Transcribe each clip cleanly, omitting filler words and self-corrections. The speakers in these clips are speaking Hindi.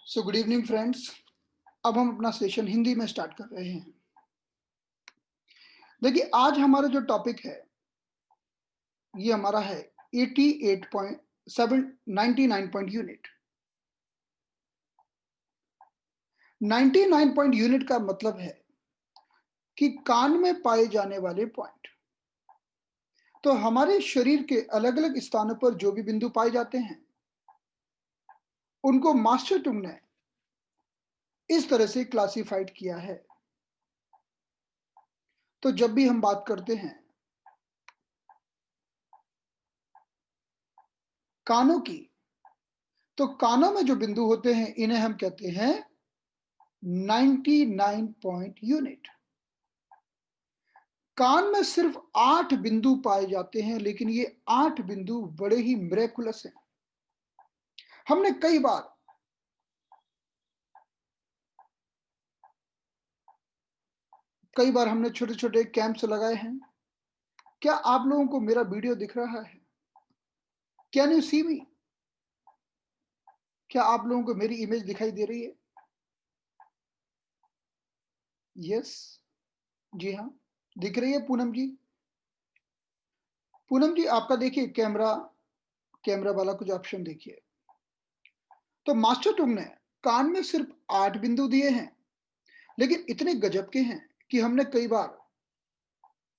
So good evening friends. अब हम अपना सेशन हिंदी में स्टार्ट कर रहे हैं। देखिए, आज हमारा जो टॉपिक है ये हमारा है 88.7 99 पॉइंट यूनिट। 99 पॉइंट यूनिट का मतलब है कि कान में पाए जाने वाले पॉइंट। तो हमारे शरीर के अलग अलग स्थानों पर जो भी बिंदु पाए जाते हैं उनको मास्टर टुंग ने इस तरह से क्लासिफाइड किया है। तो जब भी हम बात करते हैं कानों की, तो कानों में जो बिंदु होते हैं इन्हें हम कहते हैं 99 पॉइंट यूनिट। कान में सिर्फ 8 बिंदु पाए जाते हैं, लेकिन ये 8 बिंदु बड़े ही मिरेकुलस हैं। हमने कई बार हमने छोटे छोटे कैंप्स लगाए हैं। क्या आप लोगों को मेरा वीडियो दिख रहा है? कैन यू सी मी? क्या आप लोगों को मेरी इमेज दिखाई दे रही है? यस, जी हाँ, दिख रही है। पूनम जी, पूनम जी आपका देखिए कैमरा, कैमरा वाला कुछ ऑप्शन देखिए। तो मास्टर टुंग ने कान में सिर्फ 8 बिंदु दिए हैं, लेकिन इतने गजब के हैं कि हमने कई बार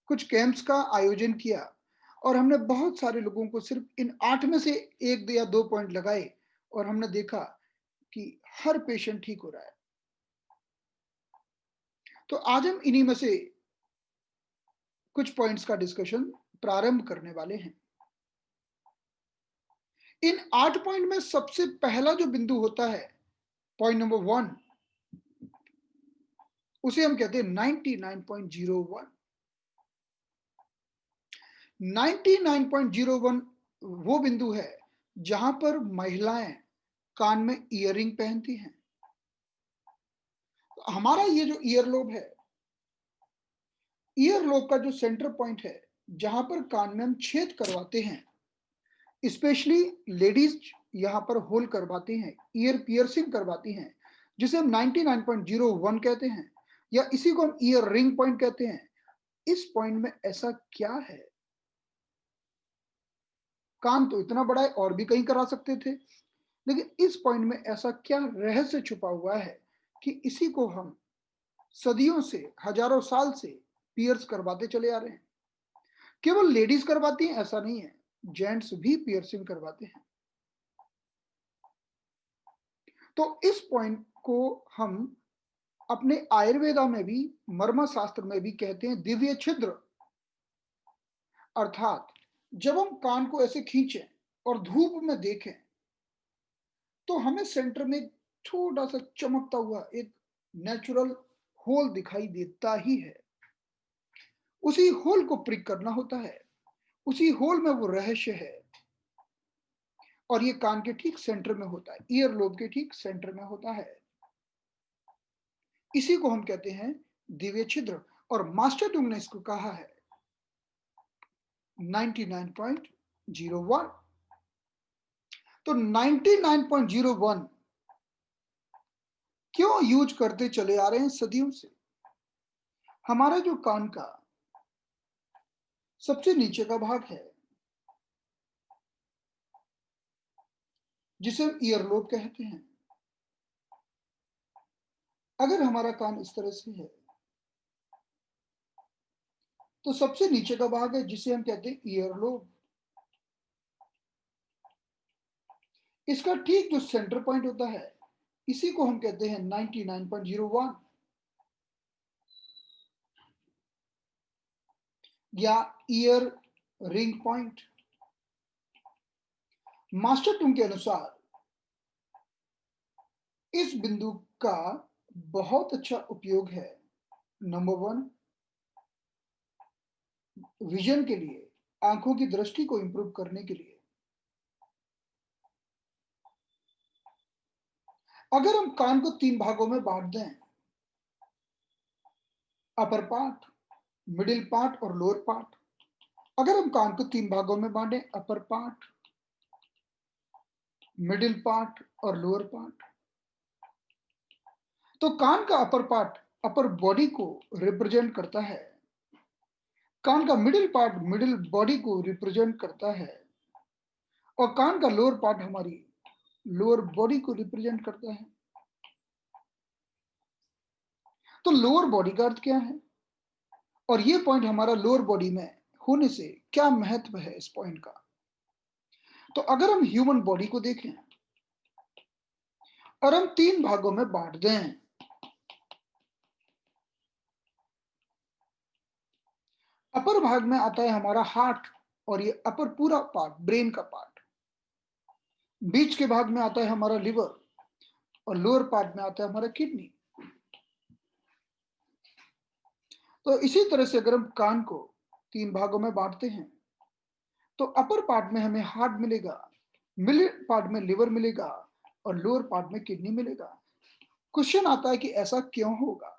कुछ कैंप्स का आयोजन किया और हमने बहुत सारे लोगों को सिर्फ इन 8 में से 1 या 2 पॉइंट लगाए और हमने देखा कि हर पेशेंट ठीक हो रहा है। तो आज हम इन्हीं में से कुछ पॉइंट्स का डिस्कशन प्रारंभ करने वाले हैं। इन 8 पॉइंट में सबसे पहला जो बिंदु होता है, पॉइंट नंबर 1, उसे हम कहते हैं 99.01। 99.01 वो बिंदु है जहां पर महिलाएं कान में ईयरिंग पहनती हैं। हमारा ये जो ईयरलोब है, ईयरलोब का जो सेंटर पॉइंट है जहां पर कान में हम छेद करवाते हैं, स्पेशली लेडीज यहां पर होल करवाती हैं, ईयर पियर्सिंग करवाती हैं, जिसे हम 99.01 कहते हैं, या इसी को हम ईयर रिंग पॉइंट कहते हैं। इस पॉइंट में ऐसा क्या है? कान तो इतना बड़ा है और भी कहीं करा सकते थे, लेकिन इस पॉइंट में ऐसा क्या रहस्य छुपा हुआ है कि इसी को हम सदियों से, हजारों साल से पियर्स करवाते चले आ रहे हैं। केवल लेडीज करवाती हैं ऐसा नहीं है, जेंट्स भी पियर्सिंग करवाते हैं। तो इस पॉइंट को हम अपने आयुर्वेदा में भी, मर्म शास्त्र में भी कहते हैं दिव्य छिद्र। अर्थात जब हम कान को ऐसे खींचें और धूप में देखें तो हमें सेंटर में छोटा सा चमकता हुआ एक नेचुरल होल दिखाई देता ही है। उसी होल को प्रिक करना होता है, उसी होल में वो रहस्य है, और ये कान के ठीक सेंटर में होता है, ईयर लोब के ठीक सेंटर में होता है। इसी को हम कहते हैं दिव्य छिद्र, और मास्टर टुंग ने इसको कहा है 99.01। तो 99.01 क्यों यूज करते चले आ रहे हैं सदियों से? हमारा जो कान का सबसे नीचे का भाग है, जिसे हम ईयरलोब कहते हैं, अगर हमारा कान इस तरह से है तो सबसे नीचे का भाग है जिसे हम कहते हैं ईयरलोब। इसका ठीक जो सेंटर पॉइंट होता है, इसी को हम कहते हैं 99.01 या ईयर रिंग पॉइंट। मास्टर टुंग के अनुसार इस बिंदु का बहुत अच्छा उपयोग है। नंबर 1, विजन के लिए, आंखों की दृष्टि को इंप्रूव करने के लिए। अगर हम कान को 3 भागों में बांट दें, अपर पार्ट, मिडिल पार्ट और लोअर पार्ट। अगर हम कान को 3 भागों में बांटें, अपर पार्ट, मिडिल पार्ट और लोअर पार्ट, तो कान का अपर पार्ट अपर बॉडी को रिप्रेजेंट करता है, कान का मिडिल पार्ट मिडिल बॉडी को रिप्रेजेंट करता है और कान का लोअर पार्ट हमारी लोअर बॉडी को रिप्रेजेंट करता है। तो लोअर बॉडी का अर्थ क्या है और ये पॉइंट हमारा लोअर बॉडी में होने से क्या महत्व है इस पॉइंट का? तो अगर हम ह्यूमन बॉडी को देखें और हम 3 भागों में बांट दें, अपर भाग में आता है हमारा हार्ट और ये अपर पूरा पार्ट ब्रेन का पार्ट, बीच के भाग में आता है हमारा लिवर और लोअर पार्ट में आता है हमारा किडनी। तो इसी तरह से अगर हम कान को 3 भागों में बांटते हैं तो अपर पार्ट में हमें हार्ट मिलेगा, मिडिल पार्ट में लिवर मिलेगा और लोअर पार्ट में किडनी मिलेगा। क्वेश्चन आता है कि ऐसा क्यों होगा?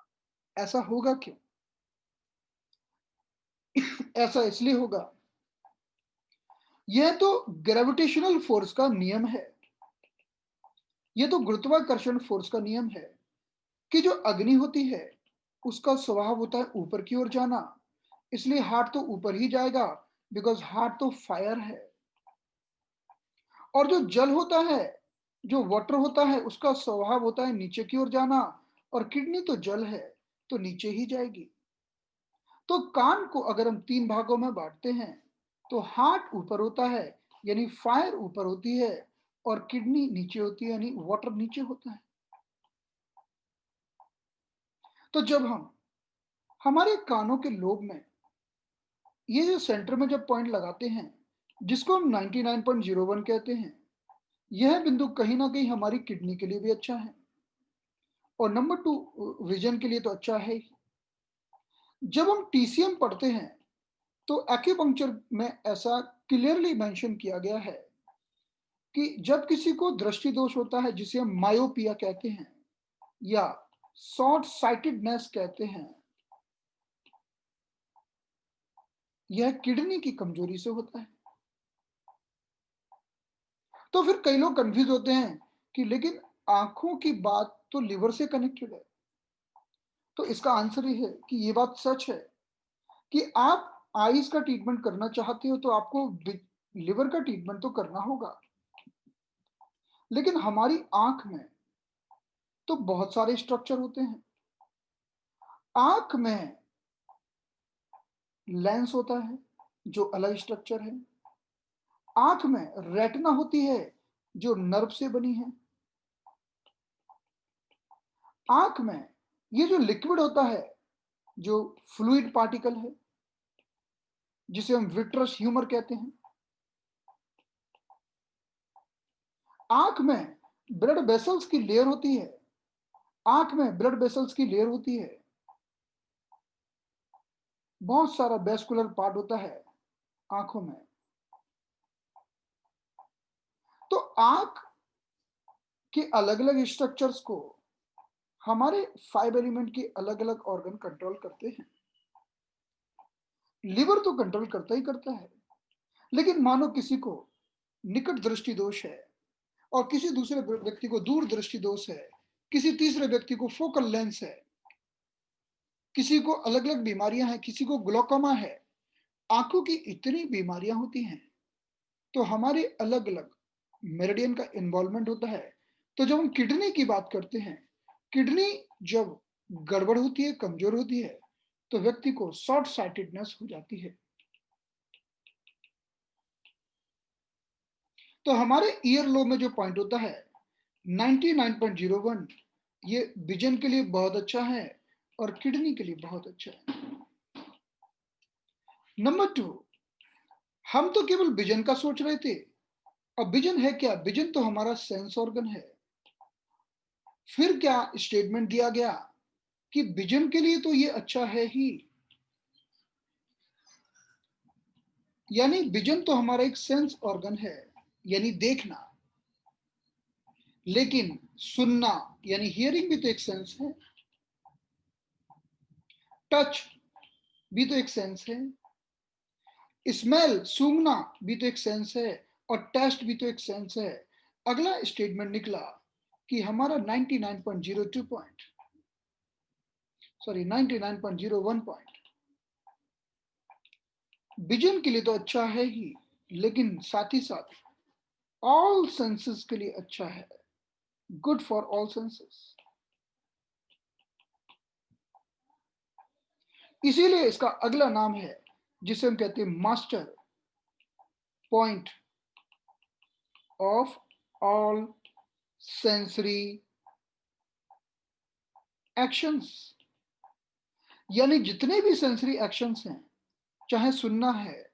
ऐसा होगा क्यों? ऐसा इसलिए होगा, यह तो ग्रेविटेशनल फोर्स का नियम है, यह तो गुरुत्वाकर्षण फोर्स का नियम है कि जो अग्नि होती है उसका स्वभाव होता है ऊपर की ओर जाना, इसलिए हार्ट तो ऊपर ही जाएगा बिकॉज हार्ट तो फायर है। और जो जल होता है, जो वाटर होता है, उसका स्वभाव होता है नीचे की ओर जाना और किडनी तो जल है तो नीचे ही जाएगी। तो कान को अगर हम 3 भागों में बांटते हैं तो हार्ट ऊपर होता है यानी फायर ऊपर होती है और किडनी नीचे होती है यानी वाटर नीचे होता है। तो जब हम हमारे कानों के लोब में ये जो सेंटर में जब पॉइंट लगाते हैं जिसको हम 99.01 कहते हैं, यह बिंदु कहीं ना कहीं हमारी किडनी के लिए भी अच्छा है और नंबर 2 विजन के लिए तो अच्छा है ही। जब हम टीसीएम पढ़ते हैं तो एक्यूपंक्चर में ऐसा क्लियरली मेंशन किया गया है कि जब किसी को दृष्टि दोष होता है जिसे हम मायोपिया कहते हैं या शॉर्ट साइटेडनेस कहते हैं, यह किडनी की कमजोरी से होता है। तो फिर कई लोग कंफ्यूज होते हैं कि लेकिन आंखों की बात तो लिवर से कनेक्टेड है। तो इसका आंसर ये है कि ये बात सच है कि आप आईज का ट्रीटमेंट करना चाहते हो तो आपको लिवर का ट्रीटमेंट तो करना होगा, लेकिन हमारी आंख में तो बहुत सारे स्ट्रक्चर होते हैं। आंख में लेंस होता है जो अलग स्ट्रक्चर है, आंख में रेटिना होती है जो नर्व से बनी है, आंख में ये जो लिक्विड होता है जो फ्लूइड पार्टिकल है जिसे हम विट्रस ह्यूमर कहते हैं, आंख में ब्लड वेसल्स की लेयर होती है, आंख में ब्लड वेसल्स की लेयर होती है, बहुत सारा वेस्कुलर पार्ट होता है आंखों में। तो आंख के अलग अलग स्ट्रक्चर्स को हमारे 5 एलिमेंट के अलग अलग ऑर्गन कंट्रोल करते हैं। लिवर तो कंट्रोल करता ही करता है, लेकिन मानो किसी को निकट दृष्टि दोष है और किसी दूसरे व्यक्ति को दूर दृष्टि दोष है, किसी तीसरे व्यक्ति को फोकल लेंस है, किसी को अलग अलग बीमारियां हैं, किसी को ग्लोकोमा है, आंखों की इतनी बीमारियां होती हैं तो हमारे अलग अलग मेरिडियन का इन्वॉल्वमेंट होता है। तो जब हम किडनी की बात करते हैं, किडनी जब गड़बड़ होती है, कमजोर होती है तो व्यक्ति को शॉर्ट साइटेडनेस हो जाती है। तो हमारे ईयर लोब में जो पॉइंट होता है 99.01, ये विजन के लिए बहुत अच्छा है और किडनी के लिए बहुत अच्छा है। नंबर 2, हम तो केवल विजन का सोच रहे थे, अब विजन है क्या? विजन तो हमारा सेंस ऑर्गन है। फिर क्या स्टेटमेंट दिया गया कि विजन के लिए तो ये अच्छा है ही, यानी विजन तो हमारा एक सेंस ऑर्गन है यानी देखना, लेकिन सुनना यानी हियरिंग भी तो एक सेंस है, टच भी तो एक सेंस है, स्मेल सूंघना भी तो एक सेंस है और टेस्ट भी तो एक सेंस है। अगला स्टेटमेंट निकला कि हमारा 99.02 पॉइंट सॉरी 99.01 पॉइंट। विजन के लिए तो अच्छा है ही, लेकिन साथ ही साथ ऑल सेंसेस के लिए अच्छा है, गुड फॉर ऑल सेंसेस। इसीलिए इसका अगला नाम है जिसे हम कहते हैं master point of all sensory actions. यानी जितने भी सेंसरी एक्शंस हैं, चाहे सुनना है,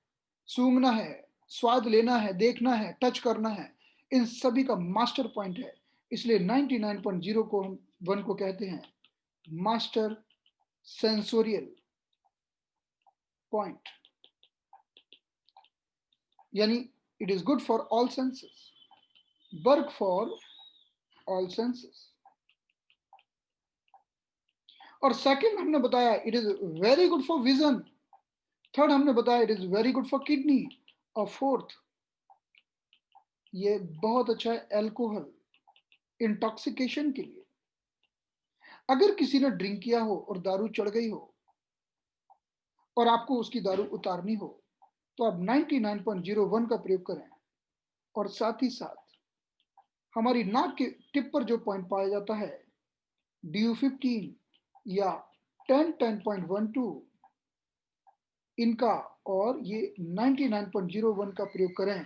सूंघना है, स्वाद लेना है, देखना है, टच करना है, इन सभी का मास्टर पॉइंट है। इसलिए 99.0 को हम 1 को कहते हैं मास्टर सेंसोरियल पॉइंट, यानी it is good for all senses, work for all senses. और सेकंड हमने बताया it is very good for vision. Third हमने बताया it is very good for kidney. और फोर्थ, ये बहुत अच्छा है अल्कोहल इंटॉक्सिकेशन के लिए। अगर किसी ने ड्रिंक किया हो और दारू चढ़ गई हो और आपको उसकी दारू उतारनी हो, तो आप 99.01 का प्रयोग करें। और साथ ही साथ हमारी नाक के टिप पर जो पॉइंट पाया जाता है DU15 या 10.12 इनका, और ये 99.01 का प्रयोग करें।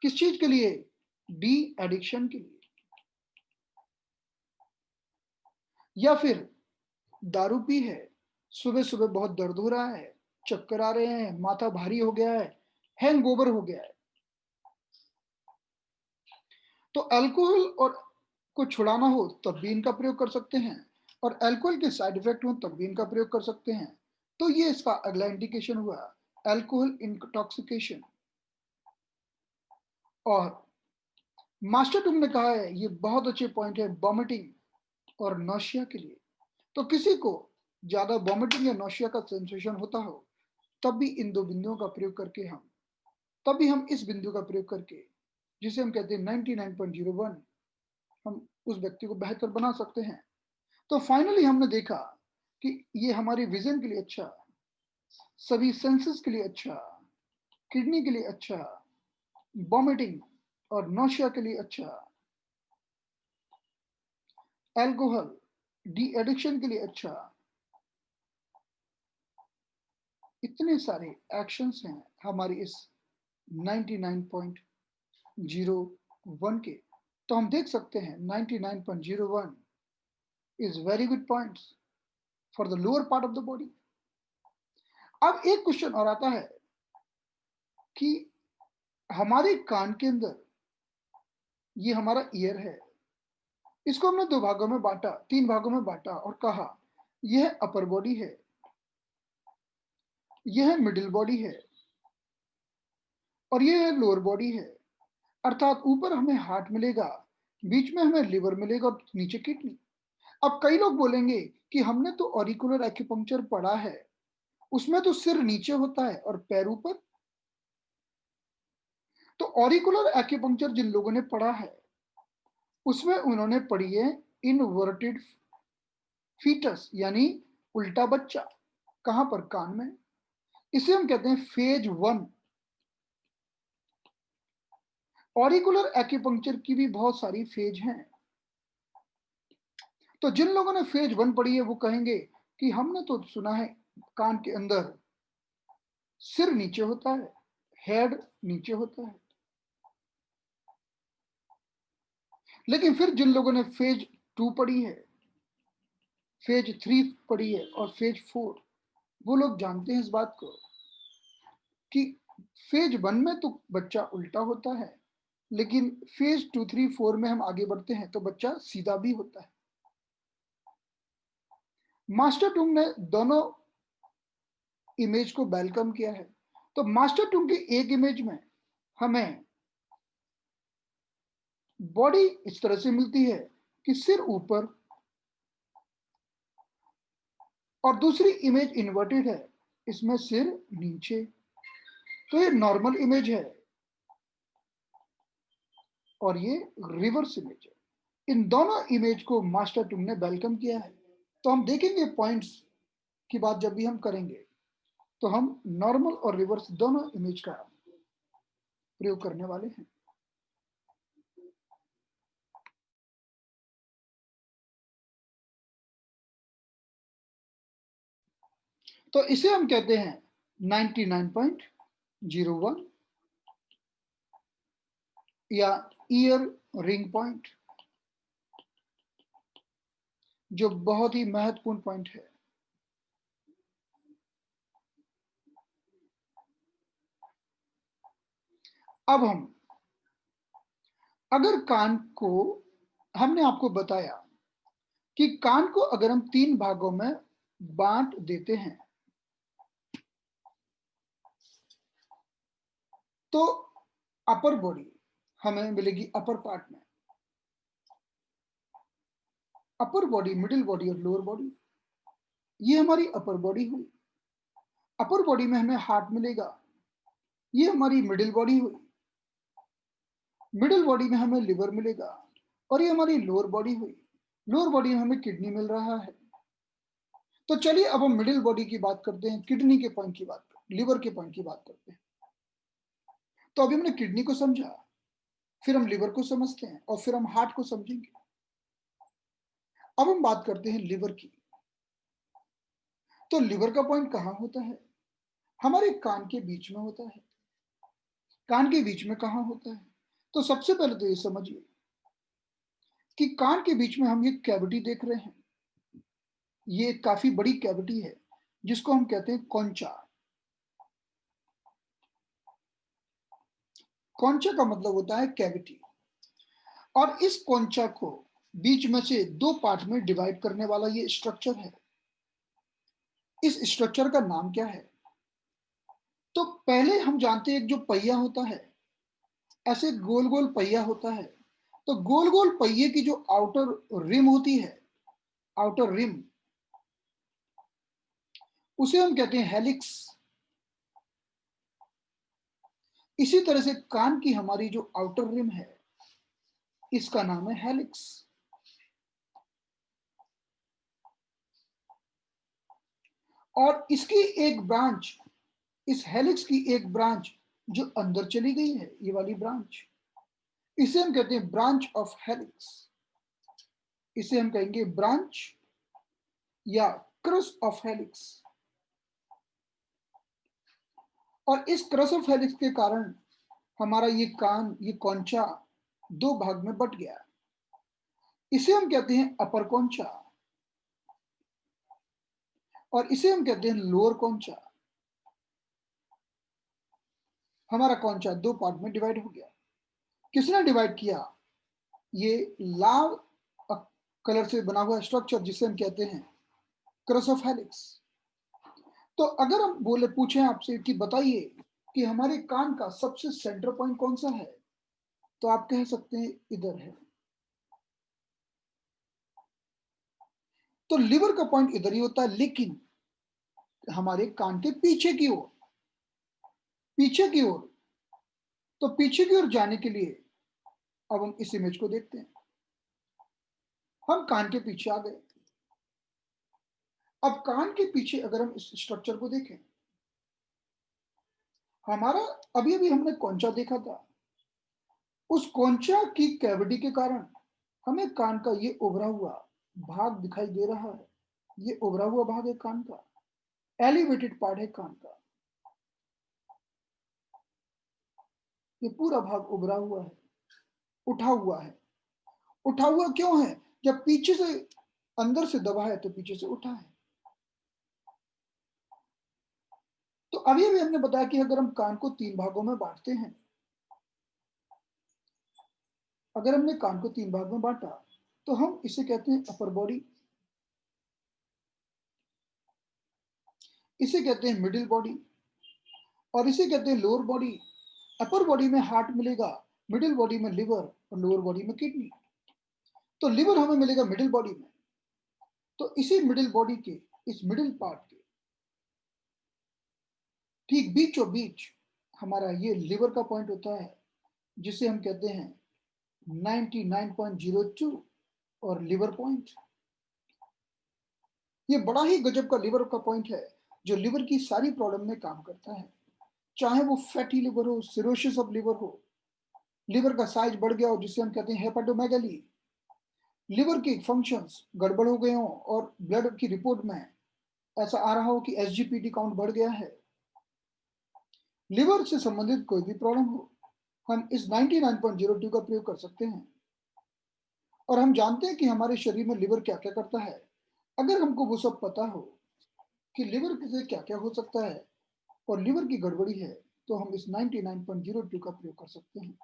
किस चीज के लिए? डी एडिक्शन के लिए। या फिर दारू पी है, सुबह सुबह बहुत दर्द हो रहा है, चक्कर आ रहे हैं, माथा भारी हो गया है, हैंगओवर हो गया है, तो अल्कोहल और को छुड़ाना हो तब भी इनका प्रयोग कर सकते हैं, और अल्कोहल के साइड इफेक्ट हो तब भी इनका प्रयोग कर सकते हैं। तो ये इसका अगला इंडिकेशन हुआ, अल्कोहल इंटॉक्सिकेशन। और मास्टर टूम ने कहा है ये बहुत अच्छे पॉइंट है वॉमिटिंग और नौशिया के लिए। तो किसी को ज्यादा वॉमिटिंग या नौशिया का सेंसेशन होता हो, तब भी इन दो बिंदुओं का प्रयोग करके तभी हम इस बिंदु का प्रयोग करके, जिसे हम कहते हैं 99.01, हम उस व्यक्ति को बेहतर बना सकते हैं। तो फाइनली हमने देखा कि ये हमारी विजन के लिए अच्छा, सभी सेंसेस के लिए अच्छा, किडनी के लिए अच्छा, वॉमिटिंग और नौशिया के लिए अच्छा, अल्कोहल डी एडिक्शन के लिए अच्छा। इतने सारे एक्शंस हैं हमारी इस 99.01 के। तो हम देख सकते हैं 99.01 is very good points for the lower part of the body। अब एक क्वेश्चन और आता है कि हमारे कान के अंदर, ये हमारा ईयर है, इसको हमने दो भागों में बांटा, तीन भागों में बांटा और कहा यह अपर बॉडी है, यह मिडिल बॉडी है और यह लोअर बॉडी है। अर्थात ऊपर हमें हार्ट मिलेगा, बीच में हमें लिवर मिलेगा और नीचे किडनी। अब कई लोग बोलेंगे कि हमने तो ऑरिकुलर एक्यूपंक्चर पढ़ा है, उसमें तो सिर नीचे होता है और पैर ऊपर। तो ऑरिकुलर एक्यूपंक्चर जिन लोगों ने पढ़ा है, उसमें उन्होंने पढ़ी है इनवर्टेड फीटस, यानी उल्टा बच्चा। कहां पर? कान में। इसे हम कहते हैं फेज 1। ऑरिकुलर एक्यूपंक्चर की भी बहुत सारी फेज हैं। तो जिन लोगों ने फेज 1 पढ़ी है वो कहेंगे कि हमने तो सुना है कान के अंदर सिर नीचे होता है, हेड नीचे होता है। लेकिन फिर जिन लोगों ने फेज 2 पढ़ी है, फेज 3 पढ़ी है और फेज 4, वो लोग जानते हैं इस बात को कि फेज 1 में तो बच्चा उल्टा होता है, लेकिन फेज 2, 3, 4 में हम आगे बढ़ते हैं तो बच्चा सीधा भी होता है। मास्टर टूंग ने दोनों इमेज को वेलकम किया है। तो मास्टर टूंग की एक इमेज में हमें बॉडी इस तरह से मिलती है कि सिर ऊपर, और दूसरी इमेज इन्वर्टेड है, इसमें सिर नीचे। तो ये नॉर्मल इमेज है और ये रिवर्स इमेज है। इन दोनों इमेज को मास्टर टूंग ने वेलकम किया है। तो हम देखेंगे पॉइंट्स की बात जब भी हम करेंगे तो हम नॉर्मल और रिवर्स दोनों इमेज का प्रयोग करने वाले हैं। तो इसे हम कहते हैं 99.01 या ईयर रिंग पॉइंट, जो बहुत ही महत्वपूर्ण पॉइंट है। अब हम अगर कान को, हमने आपको बताया कि कान को अगर हम 3 भागों में बांट देते हैं तो अपर बॉडी हमें मिलेगी अपर पार्ट में, अपर बॉडी, मिडिल बॉडी और लोअर बॉडी। ये हमारी अपर बॉडी हुई। अपर बॉडी में हमें हार्ट मिलेगा, ये हमारी मिडिल बॉडी हुई। मिडिल बॉडी में हमें लिवर मिलेगा और ये हमारी लोअर बॉडी हुई। लोअर बॉडी में हमें किडनी मिल रहा है। तो चलिए अब हम मिडिल बॉडी की बात करते हैं, किडनी के पॉइंट की बात करते, लिवर के पॉइंट की बात करते हैं। तो अभी हमने किडनी को समझा, फिर हम लिवर को समझते हैं और फिर हम हार्ट को समझेंगे। अब हम बात करते हैं लिवर की। तो लिवर का पॉइंट कहाँ होता है? हमारे कान के बीच में होता है। कान के बीच में कहाँ होता है? तो सबसे पहले तो ये समझिए कि कान के बीच में हम ये कैविटी देख रहे हैं। ये काफी बड़ी कैविटी है जिसको हम कहते हैं कॉन्चा। कॉन्चा का मतलब होता है कैविटी। और इस कॉन्चा को बीच में से 2 पार्ट में डिवाइड करने वाला ये स्ट्रक्चर है। इस स्ट्रक्चर का नाम क्या है? तो पहले हम जानते हैं एक जो पहिया होता है, ऐसे गोल गोल पहिया होता है। तो गोल गोल पहिए की जो आउटर रिम होती है, आउटर रिम, उसे हम कहते हैं हेलिक्स। इसी तरह से कान की हमारी जो आउटर रिम है, इसका नाम है हेलिक्स। और इसकी एक ब्रांच, इस हेलिक्स की एक ब्रांच जो अंदर चली गई है, ये वाली ब्रांच, इसे हम कहते हैं ब्रांच ऑफ हेलिक्स। इसे हम कहेंगे ब्रांच या क्रस ऑफ हेलिक्स। और इस क्रस ऑफ हेलिक्स के कारण हमारा ये कान, ये कॉन्चा 2 भाग में बट गया। इसे हम कहते हैं अपर कॉन्चा और इसे हम कहते हैं लोअर कॉन्चा। हमारा कॉन्चा 2 पार्ट में डिवाइड हो गया। किसने डिवाइड किया? ये लाल कलर से बना हुआ स्ट्रक्चर जिसे हम कहते हैं क्रस ऑफ हेलिक्स। तो अगर हम बोले, पूछें आपसे कि बताइए कि हमारे कान का सबसे सेंटर पॉइंट कौन सा है, तो आप कह सकते हैं इधर है। तो लिवर का पॉइंट इधर ही होता है, लेकिन हमारे कान के पीछे की ओर, पीछे की ओर। तो पीछे की ओर जाने के लिए अब हम इस इमेज को देखते हैं। हम कान के पीछे आ गए। अब कान के पीछे अगर हम इस स्ट्रक्चर को देखें, हमारा अभी अभी हमने कौनचा देखा था। उस कौनचा की कैविटी के कारण हमें कान का ये उभरा हुआ भाग दिखाई दे रहा है। ये उभरा हुआ भाग है कान का, एलिवेटेड पार्ट है कान का। ये पूरा भाग उभरा हुआ है, उठा हुआ है। उठा हुआ क्यों है? जब पीछे से अंदर से दबा है तो पीछे से उठा है। तो अभी अभी हमने बताया कि अगर हम कान को 3 भागों में बांटते हैं, अगर हमने कान को 3 भाग में बांटा तो हम इसे कहते हैं अपर बॉडी, इसे कहते हैं मिडिल बॉडी और इसे कहते हैं लोअर बॉडी। अपर बॉडी में हार्ट मिलेगा, मिडिल बॉडी में लिवर और लोअर बॉडी में किडनी। तो लिवर हमें मिलेगा मिडिल बॉडी में। तो इसी मिडिल बॉडी के, इस मिडिल पार्ट के ठीक बीचों बीच हमारा ये लिवर का पॉइंट होता है, जिसे हम कहते हैं 99.02 और लिवर पॉइंट। ये बड़ा ही गजब का लिवर का पॉइंट है, जो लिवर की सारी प्रॉब्लम में काम करता है। चाहे वो फैटी लिवर हो, सिरोसिस ऑफ लिवर हो, लिवर का साइज बढ़ गया हो जिसे हम कहते हैं हेपेटोमेगाली, लिवर के फंक्शंस गड़बड़ हो गए हों और ब्लड की रिपोर्ट में ऐसा आ रहा हो कि एसजीपीटी काउंट बढ़ गया है, लिवर से संबंधित कोई भी प्रॉब्लम हो, हम इस 99.02 का प्रयोग कर सकते हैं। और हम जानते हैं कि हमारे शरीर में लिवर क्या क्या करता है। अगर हमको वो सब पता हो कि लिवर से क्या क्या हो सकता है और लिवर की गड़बड़ी है, तो हम इस 99.02 का प्रयोग कर सकते हैं,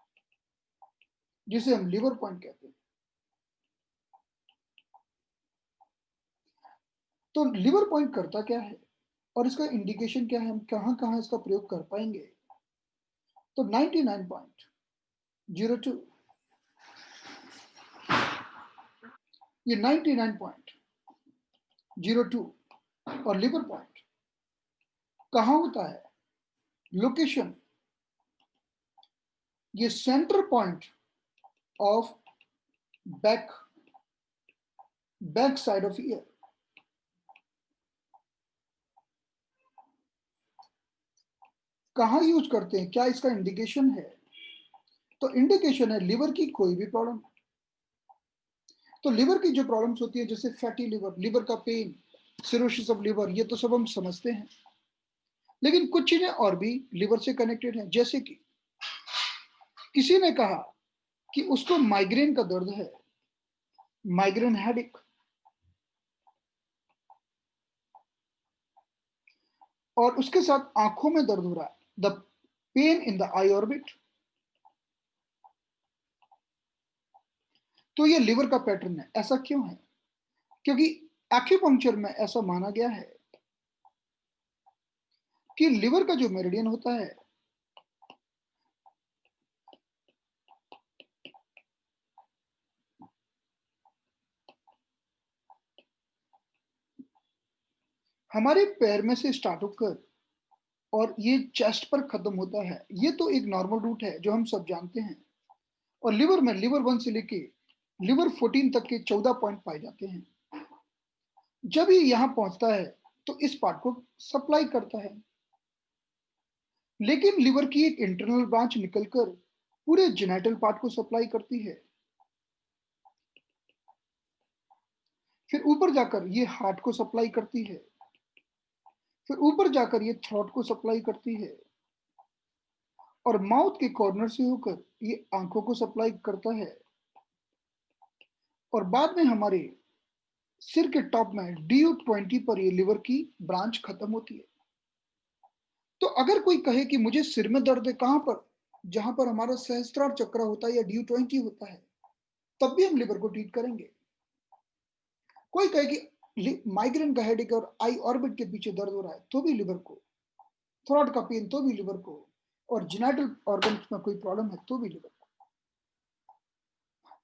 जिसे हम लिवर पॉइंट कहते हैं। तो लिवर पॉइंट करता क्या है और इसका इंडिकेशन क्या है, हम कहाँ कहाँ इसका प्रयोग कर पाएंगे। तो 99.02, ये 99.02 और लिवर पॉइंट कहाँ होता है, लोकेशन, ये centre point of back back side of year. कहाँ यूज करते हैं, क्या इसका इंडिकेशन है, तो इंडिकेशन है लिवर की कोई भी प्रॉब्लम। तो लिवर की जो प्रॉब्लम्स होती है, जैसे फैटी लिवर, लिवर का पेन, सिरोसिस ऑफ लिवर, ये तो सब हम समझते हैं। लेकिन कुछ चीजें और भी लिवर से कनेक्टेड हैं, जैसे कि किसी ने कहा कि उसको माइग्रेन का दर्द है, माइग्रेन हेडेक, और उसके साथ आंखों में दर्द हो रहा है, the pain in the I orbit, तो ये लिवर का पैटर्न है। ऐसा क्यों है, क्योंकि एक्यूपंक्चर में ऐसा माना गया है कि लिवर का जो मेरिडियन होता है, हमारे पैर में से स्टार्ट होकर और ये चेस्ट पर खत्म होता है। ये तो एक नॉर्मल रूट है जो हम सब जानते हैं। और लिवर में लिवर 1 से लेके लिवर 14 तक के 14 पॉइंट पाए जाते हैं। जब ये यहाँ पहुंचता है तो इस पार्ट को सप्लाई करता है, लेकिन लिवर की एक इंटरनल ब्रांच निकलकर पूरे जेनेटल पार्ट को सप्लाई करती है। फिर ऊपर जाकर ये हार्ट को सप्लाई करती है, फिर ऊपर जाकर ये थ्रोट को सप्लाई करती है, और माउथ के कॉर्नर से होकर ये आंखों को सप्लाई करता है, और बाद में हमारे सिर के टॉप में DU20 पर ये लिवर की ब्रांच खत्म होती है। तो अगर कोई कहे कि मुझे सिर में दर्द है, कहां पर, जहां पर हमारा सहस्त्रार चक्र होता है या DU20 होता है, तब भी हम लिवर को ट्रीट करेंगे। कोई कहे कि माइग्रेन का हेडेक और आई ऑर्बिट के पीछे दर्द हो रहा है, तो भी लिवर को, थ्रोट का पेन तो भी लिवर को, और जेनेटल ऑर्गन में कोई प्रॉब्लम है तो भी लिवर को।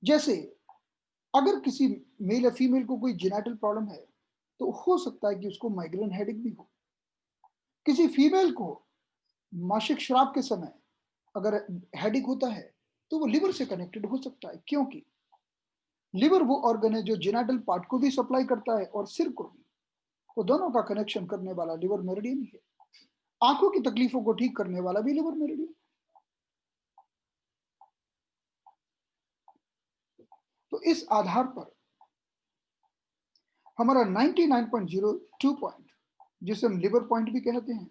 जैसे अगर किसी मेल या फीमेल को कोई जेनेटल प्रॉब्लम है, तो हो सकता है कि उसको माइग्रेन हेडेक भी हो। किसी फीमेल को मासिक श्राप के समय अगर हेडेक होता है, तो वो लिवर से कनेक्टेड हो सकता है, क्योंकि लिवर वो ऑर्गन है जो जेनेटल पार्ट को भी सप्लाई करता है और सिर को भी। तो दोनों का कनेक्शन करने वाला लिवर मेरिडियन ही है। आंखों की तकलीफों को ठीक करने वाला भी लिवर मेरिडियन। तो इस आधार पर हमारा 99.02 पॉइंट, जिसे हम लिवर पॉइंट भी कहते हैं,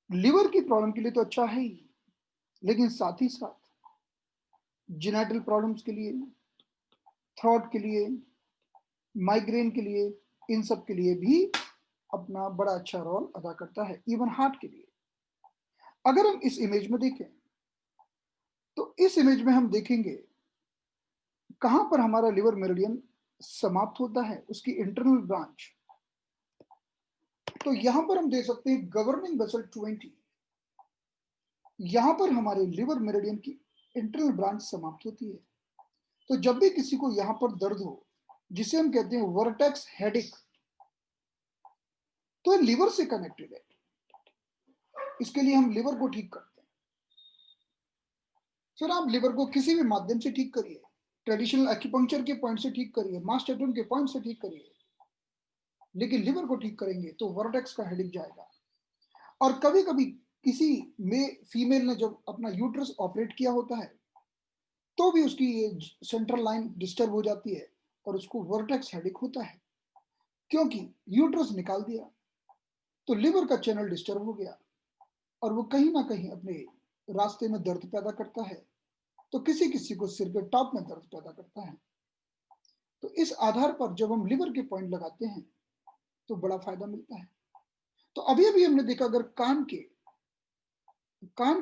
लिवर की प्रॉब्लम के लिए तो अच्छा है ही, लेकिन साथ ही साथ जेनेटल प्रॉब्लम्स के लिए, थ्रॉट के लिए, माइग्रेन के लिए, इन सब के लिए भी अपना बड़ा अच्छा रोल अदा करता है, इवन हार्ट के लिए। अगर हम इस इमेज में देखें, तो इस इमेज में हम देखेंगे कहां पर हमारा लिवर मेरिडियन समाप्त होता है, उसकी इंटरनल ब्रांच। तो यहां पर हम देख सकते हैं गवर्निंग वेसल 20, यहां पर हमारे लिवर मेरिडियन की इंटरनल ब्रांच समाप्त होती है। तो जब भी किसी को यहां पर दर्द हो, जिसे हम कहते हैं वर्टेक्स हेडेक, तो लिवर से कनेक्टेड है। इसके लिए हम लिवर को ठीक करते हैं। फिर आप लिवर को किसी भी माध्यम से ठीक करिए, ट्रेडिशनल एक्यूपंक्चर के पॉइंट से ठीक करिए, मास टैटूइंग के पॉइंट से ठीक करिए, लेकिन लिवर को ठीक करेंगे तो वर्टेक्स का हेडिक जाएगा। और कभी कभी किसी में फीमेल ने जब अपना यूट्रस ऑपरेट किया होता है तो भी उसकी ये सेंट्रल लाइन डिस्टर्ब हो जाती है और उसको वर्टेक्स हेडिक होता है, क्योंकि यूट्रस निकाल दिया तो लिवर का चैनल डिस्टर्ब हो गया और वो कहीं ना कहीं अपने रास्ते में दर्द पैदा करता है। तो किसी किसी को सिर के टॉप में दर्द पैदा करता है। तो इस आधार पर जब हम लिवर के पॉइंट लगाते हैं तो बड़ा फायदा मिलता है। तो अभी अभी हमने देखा, अगर कान के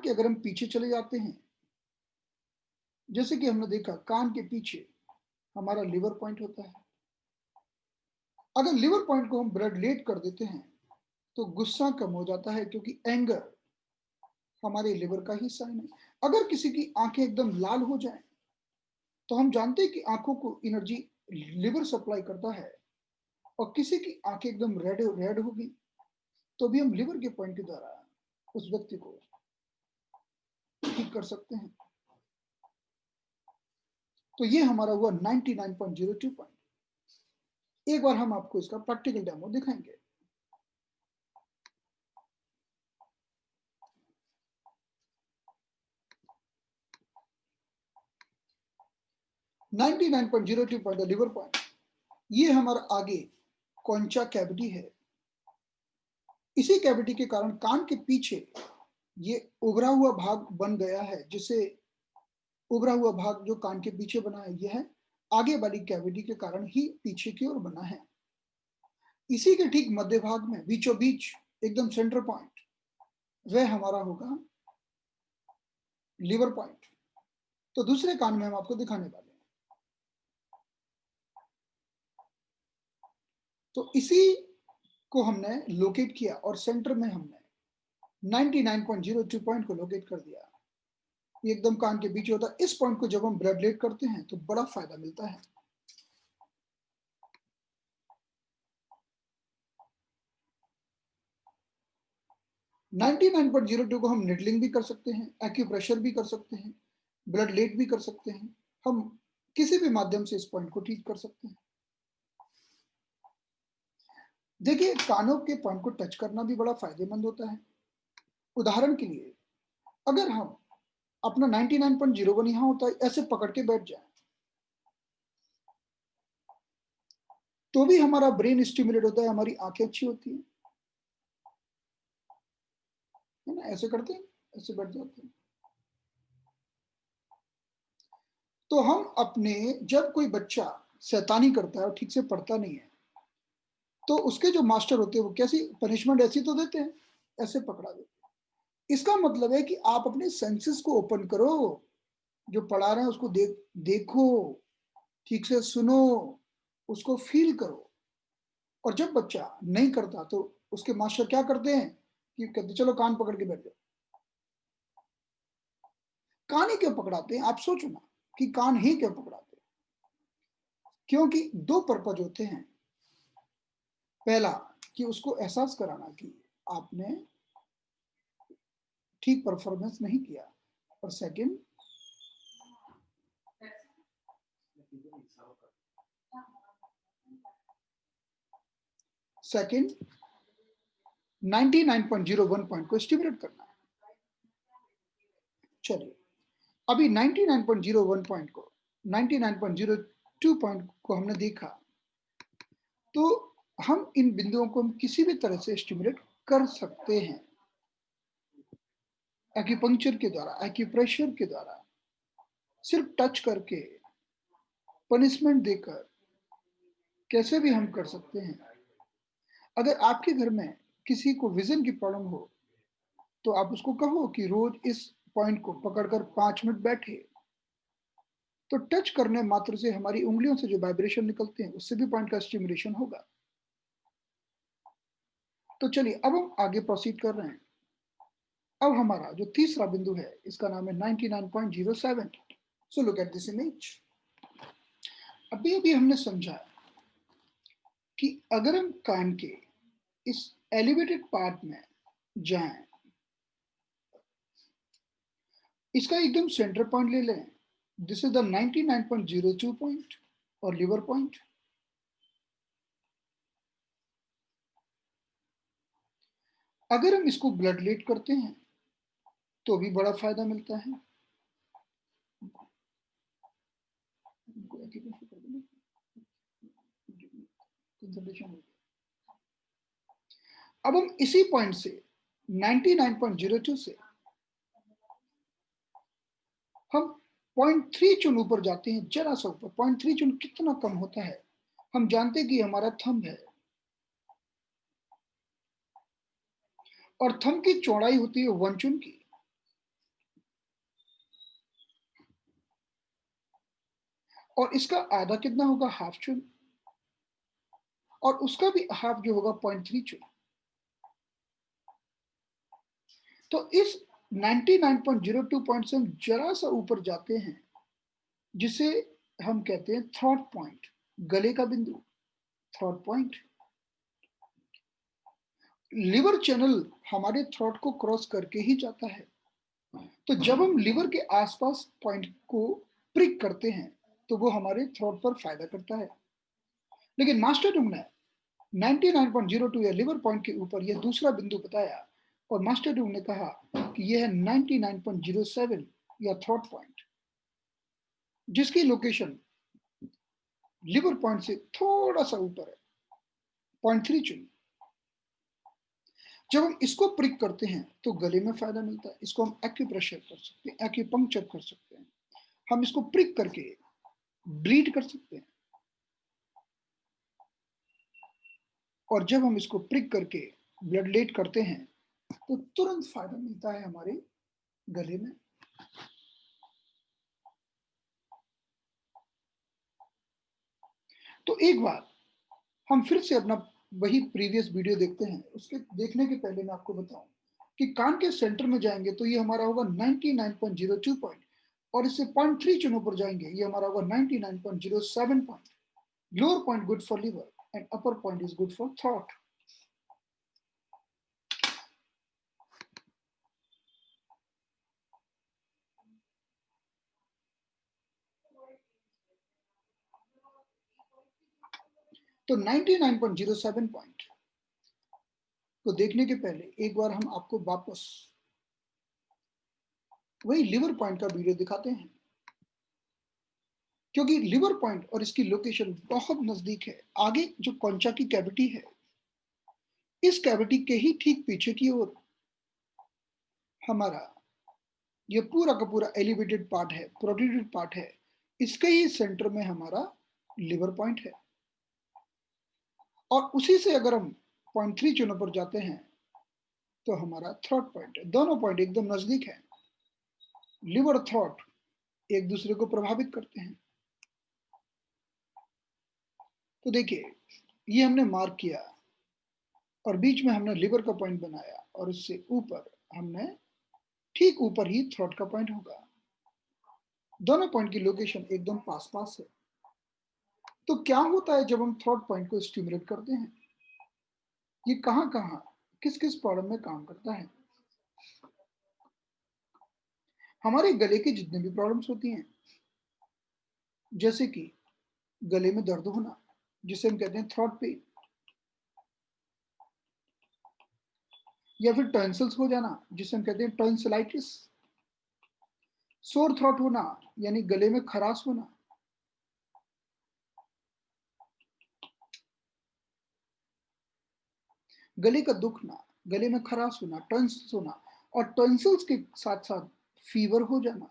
अगर हम पीछे चले जाते हैं, जैसे कि हमने देखा कान के पीछे हमारा लिवर पॉइंट होता है। अगर लिवर पॉइंट को हम ब्लड लेट कर देते हैं तो गुस्सा कम हो जाता है, क्योंकि एंगर हमारे लिवर का ही साइन है। अगर किसी की आंखें एकदम लाल हो जाएं तो हम जानते हैं कि आंखों को एनर्जी लिवर सप्लाई करता है, और किसी की आंखें एकदम रेड रेड होगी तो भी हम लिवर के पॉइंट के द्वारा उस व्यक्ति को ठीक कर सकते हैं। तो ये हमारा हुआ 99.02 पॉइंट। एक बार हम आपको इसका प्रैक्टिकल डेमो दिखाएंगे। Ninety 99.02 point liver point. ये हमारा आगे कौनचा कैविटी है। इसी कैविटी के कारण कान के पीछे ये उभरा हुआ भाग बन गया है, जिसे उभरा हुआ भाग जो कान के पीछे बना है, यह आगे वाली कैविटी के कारण ही पीछे की ओर बना है। इसी के ठीक मध्य भाग में बीचों बीच एकदम सेंटर पॉइंट, वह हमारा होगा लिवर पॉइंट। तो दूसरे कान में हम आपको दिखाने वाले हैं। तो इसी को हमने लोकेट किया और सेंटर में हमने 99.02 पॉइंट को लोकेट कर दिया। ये एकदम कान के बीच होता है। इस पॉइंट को जब हम ब्लड लेट करते हैं तो बड़ा फायदा मिलता है। नाइनटी 99.02 को हम निडलिंग भी कर सकते हैं, एक्यूप्रेशर भी कर सकते हैं, ब्लड लेट भी कर सकते हैं। हम किसी भी माध्यम से इस पॉइंट को ठीक कर सकते हैं। देखिए, कानों के पॉइंट को टच करना भी बड़ा फायदेमंद होता है। उदाहरण के लिए, अगर हम अपना 99.01 यहां होता है, ऐसे पकड़ के बैठ जाए तो भी हमारा ब्रेन स्टिमुलेट होता है, हमारी आंखें अच्छी होती है ना। ऐसे करते हैं, ऐसे बैठ जाते हैं। तो हम अपने, जब कोई बच्चा शैतानी करता है और ठीक से पढ़ता नहीं है तो उसके जो मास्टर होते हैं वो कैसी पनिशमेंट ऐसी तो देते हैं, ऐसे पकड़ा देते हैं। इसका मतलब है कि आप अपने सेंसेस को ओपन करो, जो पढ़ा रहे हैं उसको देखो, ठीक से सुनो, उसको फील करो। और जब बच्चा नहीं करता तो उसके मास्टर क्या करते हैं कि कहते चलो कान पकड़ के बैठ जाओ। कान ही क्यों पकड़ाते हैं, आप सोचो ना, कि कान ही क्यों पकड़ाते हैं। क्योंकि दो पर्पज होते हैं। पहला, कि उसको एहसास कराना कि आपने ठीक परफॉर्मेंस नहीं किया, और सेकंड, सेकंड 99.01 पॉइंट को स्टिमुलेट करना है। चलिए, अभी 99.01 पॉइंट को, 99.02 पॉइंट को हमने देखा, तो हम इन बिंदुओं को हम किसी भी तरह से स्टिमुलेट कर सकते हैं, एक्यूपंक्चर के द्वारा, एक्यूप्रेशर के द्वारा, सिर्फ टच करके, पनिशमेंट देकर, कैसे भी हम कर सकते हैं। अगर आपके घर में किसी को विजन की प्रॉब्लम हो तो आप उसको कहो कि रोज इस पॉइंट को पकड़कर 5 मिनट बैठे। तो टच करने मात्र से हमारी उंगलियों से जो वाइब्रेशन निकलते हैं उससे भी पॉइंट का स्टिमुलेशन होगा। तो चलिए, अब हम आगे प्रोसीड कर रहे हैं। अब हमारा जो तीसरा बिंदु है इसका नाम है 99.07। So look at this image. अभी अभी हमने समझा कि अगर हम कान के इस एलिवेटेड पार्ट में जाएं, इसका एकदम सेंटर पॉइंट ले लें, दिस इज द 99.02 पॉइंट और लिवर पॉइंट। अगर हम इसको ब्लड लेट करते हैं तो भी बड़ा फायदा मिलता है। अब हम इसी पॉइंट से 99.02 से हम 0.3 चुन ऊपर जाते हैं, जरा सा ऊपर। 0.3 चुन कितना कम होता है? हम जानते हैं कि हमारा थंब है और थंब की चौड़ाई होती है 1 चुन की। और इसका आधा कितना होगा? हाफ चुन। और उसका भी हाफ जो होगा 0.3 चुन। तो इस 99.02 पॉइंट से हम जरा सा ऊपर जाते हैं, जिसे हम कहते हैं थ्रॉट पॉइंट, गले का बिंदु, थ्रॉट पॉइंट। लिवर चैनल हमारे थ्रॉट को क्रॉस करके ही जाता है। तो जब हम लिवर के आसपास पॉइंट को प्रिक करते हैं तो वो हमारे थ्रॉट पर फायदा करता है। लेकिन मास्टर टुंग ने 99.02 या लिवर पॉइंट के ऊपर यह दूसरा बिंदु बताया और मास्टर टुंग ने कहा कि यह है 99.07 या थ्रॉट पॉइंट, जिसकी लोकेशन लिवर पॉइंट से थोड़ा सा ऊपर है, 0.3 चुन। जब हम इसको प्रिक करते हैं तो गले में फायदा मिलता है। इसको हम एक्यूप्रेशर कर सकते हैं, एक्यूपंक्चर कर सकते हैं। हम इसको प्रिक करके ब्लीड कर सकते हैं। और जब हम इसको प्रिक करके ब्लड लेट करते हैं तो तुरंत फायदा मिलता है हमारे गले में। तो एक बार हम फिर से अपना वही प्रीवियस वीडियो देखते हैं। उसके देखने के पहले मैं आपको बताऊं कि कान के सेंटर में जाएंगे तो ये हमारा होगा 99.02 पॉइंट और इससे 0.3 चुनों पर जाएंगे, ये हमारा होगा 99.07 point. Lower point good for liver and upper point is good for throat. तो 99.07 पॉइंट को देखने के पहले एक बार हम आपको वापस वही लिवर पॉइंट का वीडियो दिखाते हैं, क्योंकि लिवर पॉइंट और इसकी लोकेशन बहुत नजदीक है। आगे जो कॉन्चा की कैविटी है, इस कैविटी के ही ठीक पीछे की ओर हमारा ये पूरा का पूरा एलिवेटेड पार्ट है, प्रोट्रूडेड पार्ट है। इसके ही सेंटर में हमारा लिवर पॉइंट है और उसी से अगर हम 0.3 चुनों पर जाते हैं तो हमारा थ्रॉट पॉइंट है। दोनों पॉइंट एकदम नजदीक है। लिवर और थ्रॉट एक दूसरे को प्रभावित करते हैं। तो देखिए, ये हमने मार्क किया और बीच में हमने लिवर का पॉइंट बनाया और उससे ऊपर हमने ठीक ऊपर ही थ्रॉट का पॉइंट होगा। दोनों पॉइंट की लोकेशन एकदम पास पास है। तो क्या होता है जब हम थ्रॉट पॉइंट को स्टिमुलेट करते हैं? ये कहाँ कहाँ किस किस प्रॉब्लम में काम करता है? हमारे गले की जितनी भी प्रॉब्लम्स होती हैं, जैसे कि गले में दर्द होना जिसे हम कहते हैं थ्रॉट पेन, या फिर टॉन्सिल्स हो जाना जिसे हम कहते हैं टॉन्सिलाइटिस, सोर थ्रॉट होना यानी गले में खराश होना, गले का दुखना, गले में खराश होना, टॉन्सिल्स होना और टॉन्सिल्स के साथ साथ फीवर हो जाना।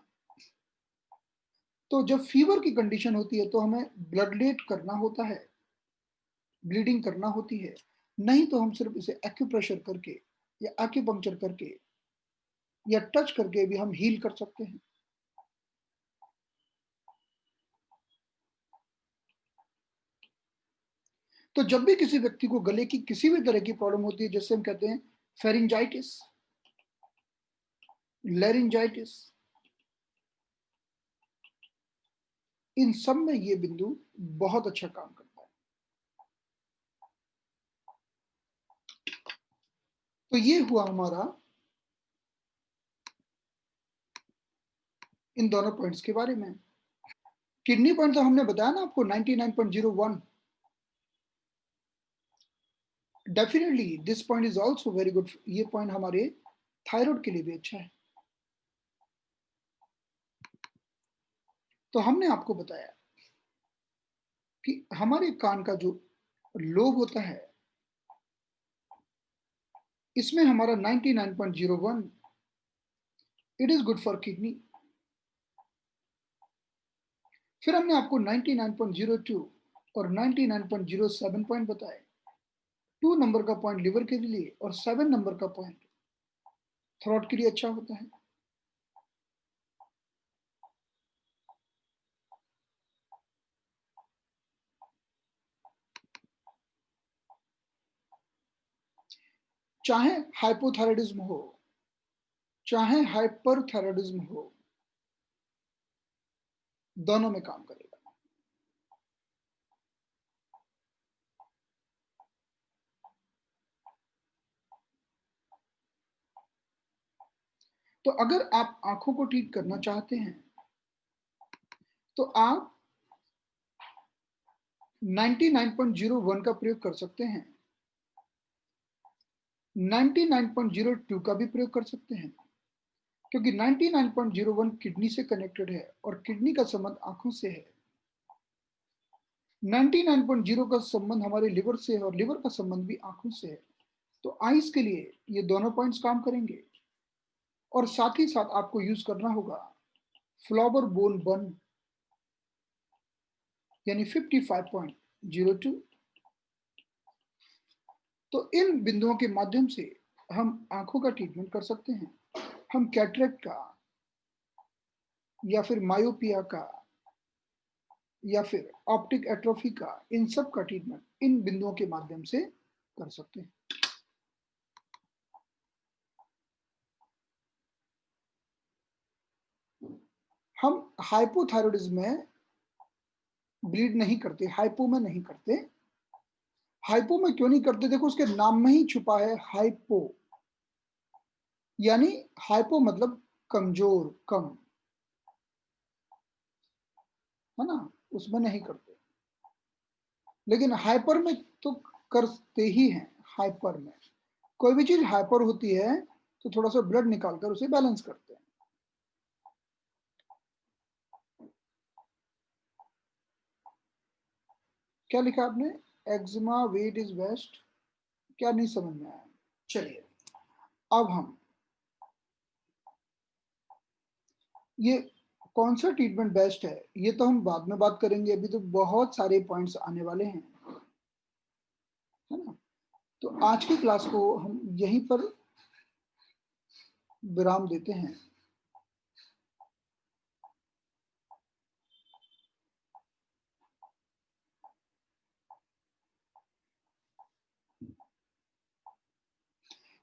तो जब फीवर की कंडीशन होती है तो हमें ब्लड लेट करना होता है, ब्लीडिंग करना होती है। नहीं तो हम सिर्फ इसे एक्यूप्रेशर करके या एक्यूपंक्चर करके या टच करके भी हम हील कर सकते हैं। तो जब भी किसी व्यक्ति को गले की किसी भी तरह की प्रॉब्लम होती है, जैसे हम कहते हैं फेरिंजाइटिस, लैरिंजाइटिस, इन सब में ये बिंदु बहुत अच्छा काम करता है। तो ये हुआ हमारा इन दोनों पॉइंट्स के बारे में। किडनी पॉइंट तो हमने बताया ना आपको 99.01। Definitely this point is also very good. ये पॉइंट हमारे थायराइड के लिए भी अच्छा है। तो हमने आपको बताया कि हमारे कान का जो लोब होता है, इसमें हमारा 99.01 it is good for kidney. फिर हमने आपको 99.02 और 99.07 पॉइंट बताए। 2 नंबर का पॉइंट लिवर के लिए और 7 नंबर का पॉइंट थ्रोट के लिए अच्छा होता है। चाहे हाइपोथायराइडिज्म हो, चाहे हाइपरथायराइडिज्म हो, दोनों में काम करेगा। तो अगर आप आंखों को ठीक करना चाहते हैं तो आप 99.01 का प्रयोग कर सकते हैं, 99.02 का भी प्रयोग कर सकते हैं, क्योंकि 99.01 किडनी से कनेक्टेड है और किडनी का संबंध आंखों से है। 99.0 का संबंध हमारे लिवर से है और लिवर का संबंध भी आंखों से है। तो आईज के लिए ये दोनों पॉइंट्स काम करेंगे। और साथ ही साथ आपको यूज करना होगा फ्लॉवर बोन वन, यानी 55.02। तो इन बिंदुओं के माध्यम से हम आंखों का ट्रीटमेंट कर सकते हैं। हम कैटरेक्ट का या फिर मायोपिया का या फिर ऑप्टिक एट्रोफी का, इन सब का ट्रीटमेंट इन बिंदुओं के माध्यम से कर सकते हैं। हम हाइपोथायराइडिज्म में ब्लीड नहीं करते, हाइपो में नहीं करते। हाइपो में क्यों नहीं करते? देखो उसके नाम में ही छुपा है हाइपो, यानी हाइपो मतलब कमजोर, कम, है ना, उसमें नहीं करते। लेकिन हाइपर में तो करते ही हैं। हाइपर में कोई भी चीज हाइपर होती है तो थोड़ा सा ब्लड निकालकर उसे बैलेंस करते हैं। क्या लिखा आपने? एक्जिमा वेट इज बेस्ट, क्या नहीं समझ में आया? चलिए अब हम ये कौन सा ट्रीटमेंट बेस्ट है ये तो हम बाद में बात करेंगे। अभी तो बहुत सारे पॉइंट्स आने वाले हैं, है ना। तो आज की क्लास को हम यहीं पर विराम देते हैं।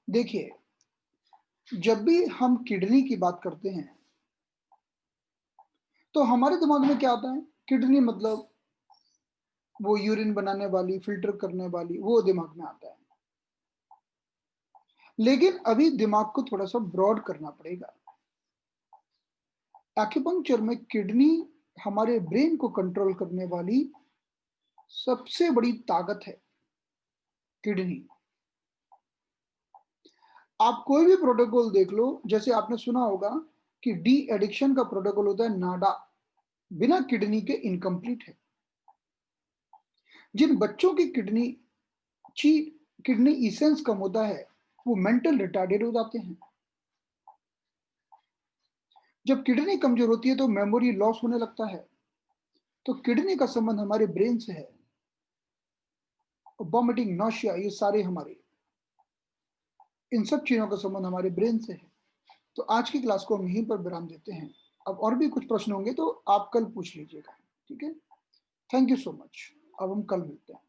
देखिए, जब भी हम किडनी की बात करते हैं तो हमारे दिमाग में क्या आता है? किडनी मतलब वो यूरिन बनाने वाली, फिल्टर करने वाली, वो दिमाग में आता है। लेकिन अभी दिमाग को थोड़ा सा ब्रॉड करना पड़ेगा। एक्यूपंक्चर में किडनी हमारे ब्रेन को कंट्रोल करने वाली सबसे बड़ी ताकत है। किडनी, आप कोई भी प्रोटोकॉल देख लो, जैसे आपने सुना होगा कि डी एडिक्शन का प्रोटोकॉल होता है नाडा, बिना किडनी के इनकम्प्लीट है। जिन बच्चों की किडनी इसेंस कम होता है वो मेंटल रिटार्डेड हो जाते हैं। जब किडनी कमजोर होती है तो मेमोरी लॉस होने लगता है। तो किडनी का संबंध हमारे ब्रेन से है। वॉमिटिंग, नौशिया, ये सारे हमारे, इन सब चीजों का संबंध हमारे ब्रेन से है। तो आज की क्लास को हम यहीं पर विराम देते हैं। अब और भी कुछ प्रश्न होंगे तो आप कल पूछ लीजिएगा, ठीक है। Thank you so much. अब हम कल मिलते हैं।